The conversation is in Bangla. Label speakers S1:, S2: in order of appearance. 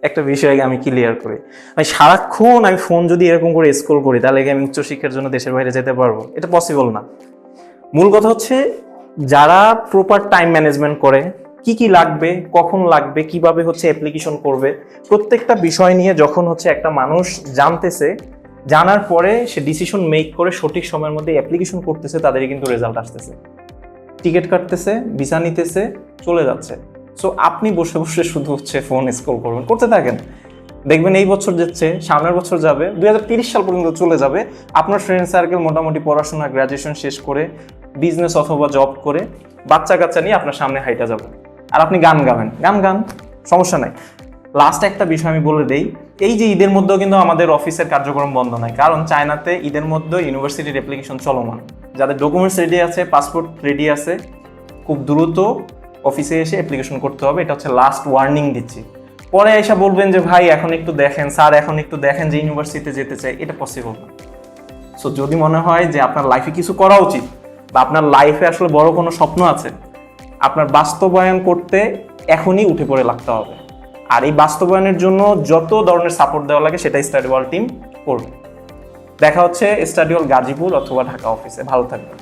S1: একটা বিষয় আমি ক্লিয়ার করি, ভাই সারাক্ষণ আমি ফোন যদি এরকম করে স্ক্রল করি তাহলে কি আমি উচ্চশিক্ষার জন্য দেশের বাইরে যেতে পারবো? এটা পসিবল না। মূল কথা হচ্ছে যারা প্রপার টাইম ম্যানেজমেন্ট করে, কি কি লাগবে, কখন লাগবে, কিভাবে হচ্ছে অ্যাপ্লিকেশন করবে, প্রত্যেকটা বিষয় নিয়ে যখন হচ্ছে একটা মানুষ জানতেছে, জানার পরে সে ডিসিশন মেক করে সঠিক সময়ের মধ্যে অ্যাপ্লিকেশন করতেছে, তাদেরই কিন্তু রেজাল্ট আসতেছে, টিকিট কাটতেছে, ভিসা নিতেছে, চলে যাচ্ছে। সো আপনি বসে বসে শুধু হচ্ছে ফোন স্ক্রল করবেন, করতে থাকেন, দেখবেন এই বছর যাচ্ছে, সামনের বছর যাবে, 2030 সাল পর্যন্ত চলে যাবে, আপনার ফ্রেন্ড সার্কেল মোটামুটি পড়াশোনা গ্রাজুয়েশন শেষ করে বিজনেস অথবা জব করে বাচ্চা কাচ্চা নিয়ে আপনার সামনে হাইটা যাবে, আর আপনি গান গাবেন, গান সমস্যা নাই। লাস্ট একটা বিষয় আমি বলে দেই, এই যে ঈদের মধ্যেও কিন্তু আমাদের অফিসের কার্যক্রম বন্ধ নাই, কারণ চায়নাতে ঈদের মধ্যে ইউনিভার্সিটির অ্যাপ্লিকেশন চলমান। যাদের ডকুমেন্টস রেডি আছে, পাসপোর্ট রেডি আছে, খুব দ্রুত অফিসে এসে অ্যাপ্লিকেশন করতে হবে। এটা হচ্ছে লাস্ট ওয়ার্নিং দিচ্ছি। পরে এসে বলবেন যে ভাই এখন একটু দেখেন, স্যার এখন একটু দেখেন যে ইউনিভার্সিটিতে যেতে চাই, এটা পসিবল না। সো যদি মনে হয় যে আপনার লাইফে কিছু করা উচিত বা আপনার লাইফে আসলে বড় কোনো স্বপ্ন আছে, আপনার বাস্তবায়ন করতে এখনই উঠে পড়ে লাগতে হবে। আর এই বাস্তবায়নের জন্য যত ধরনের সাপোর্ট দেওয়া লাগে সেটা স্টাডি ওয়াল টিম করবে। দেখা হচ্ছে স্টাডি ওয়াল গাজীপুর অথবা ঢাকা অফিসে। ভালো থাকবেন।